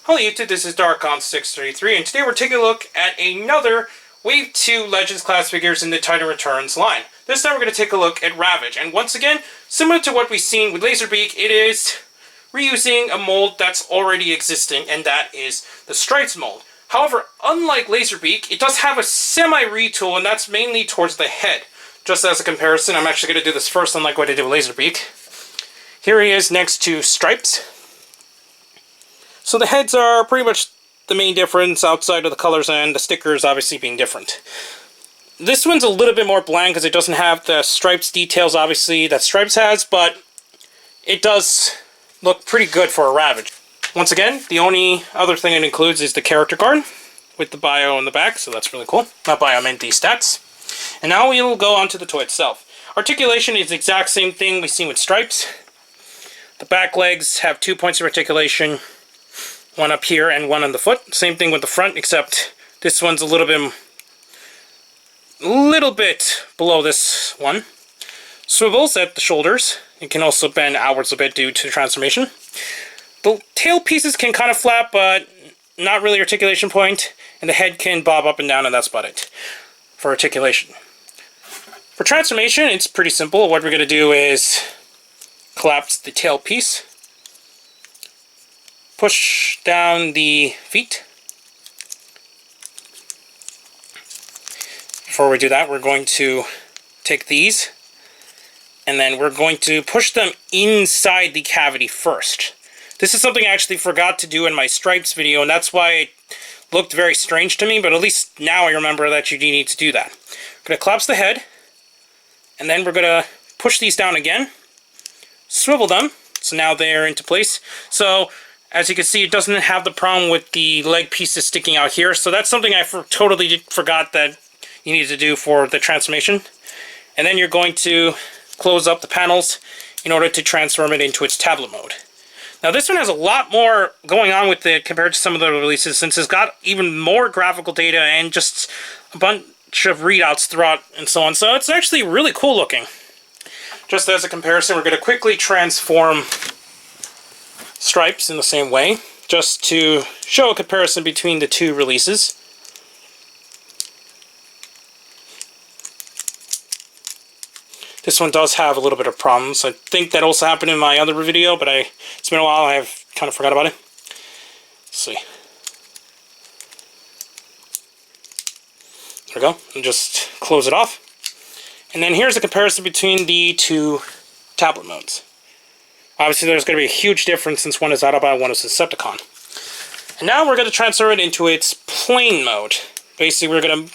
Hello YouTube, this is Darkon633, and today we're taking a look at another Wave 2 Legends class figures in the Titan Returns line. This time we're going to take a look at Ravage, and once again, similar to what we've seen with Laserbeak, it is reusing a mold that's already existing, and that is the Stripes mold. However, unlike Laserbeak, it does have a semi-retool, and that's mainly towards the head. Just as a comparison, I'm actually going to do this first, unlike what I did with Laserbeak. Here he is next to Stripes. So the heads are pretty much the main difference outside of the colors and the stickers obviously being different. This one's a little bit more bland because it doesn't have the Stripes details obviously that Stripes has, but it does look pretty good for a Ravage. Once again, the only other thing it includes is the character card with the bio in the back, so that's really cool. Not bio, I meant the stats. And now we'll go on to the toy itself. Articulation is the exact same thing we've seen with Stripes. The back legs have 2 points of articulation. One up here and one on the foot. Same thing with the front, except this one's a little bit below this one. Swivels at the shoulders. It can also bend outwards a bit due to the transformation. The tail pieces can kind of flap, but not really articulation point. And the head can bob up and down, and that's about it for articulation. For transformation, it's pretty simple. What we're going to do is collapse the tail piece. Push down the feet. Before we do that, we're going to take these and then we're going to push them inside the cavity first. This is something I actually forgot to do in my Stripes video, and that's why it looked very strange to me, but at least now I remember that you do need to do that. We're going to collapse the head, and then we're going to push these down again, swivel them, so now they're into place. So as you can see, it doesn't have the problem with the leg pieces sticking out here, so that's something I totally forgot that you need to do for the transformation. And then you're going to close up the panels in order to transform it into its tablet mode. Now this one has a lot more going on with it compared to some of the releases, since it's got even more graphical data and just a bunch of readouts throughout and so on. So it's actually really cool looking. Just as a comparison, we're going to quickly transform Stripes in the same way, just to show a comparison between the two releases. This one does have a little bit of problems. I think that also happened in my other video, but it's been a while, I've kind of forgot about it. Let's see. There we go. And just close it off. And then here's a comparison between the two tablet modes. Obviously, there's going to be a huge difference since one is Autobot and one is Decepticon. And now we're going to transfer it into its plane mode. Basically, we're going to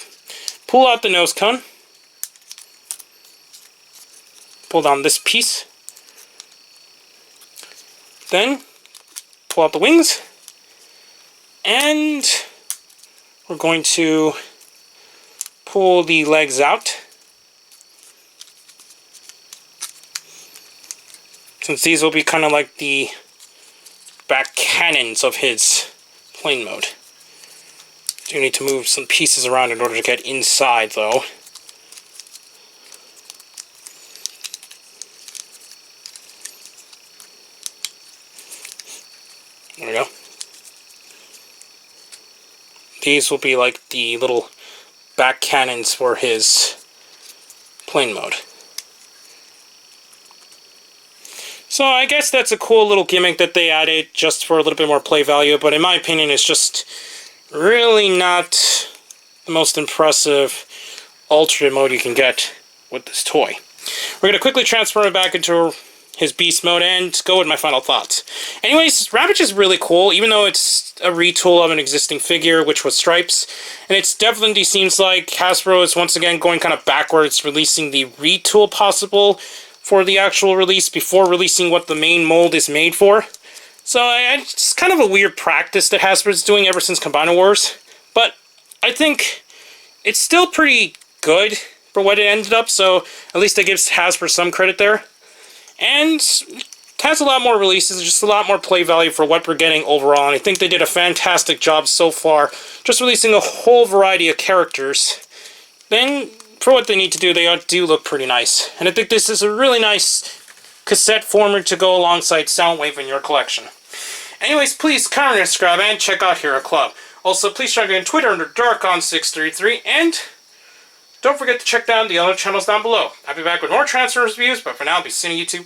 pull out the nose cone. Pull down this piece. Then, pull out the wings. And we're going to pull the legs out. Since these will be kind of like the back cannons of his plane mode. Do need to move some pieces around in order to get inside, though. There we go. These will be like the little back cannons for his plane mode. So I guess that's a cool little gimmick that they added just for a little bit more play value, but in my opinion it's just really not the most impressive alternate mode you can get with this toy. We're going to quickly transfer it back into his beast mode and go with my final thoughts. Anyways, Ravage is really cool, even though it's a retool of an existing figure, which was Stripes. And it definitely seems like Hasbro is once again going kind of backwards, releasing the retool possible for the actual release before releasing what the main mold is made for. So it's kind of a weird practice that Hasbro's doing ever since Combiner Wars. But I think it's still pretty good for what it ended up, so at least it gives Hasbro some credit there. And it has a lot more releases, just a lot more play value for what we're getting overall, and I think they did a fantastic job so far, just releasing a whole variety of characters. Then, for what they need to do, they do look pretty nice. And I think this is a really nice cassette format to go alongside Soundwave in your collection. Anyways, please comment, subscribe, and check out Hero Club. Also, please check me on Twitter under Darkon633, and don't forget to check down the other channels down below. I'll be back with more Transformers reviews, but for now, I'll be seeing you YouTube.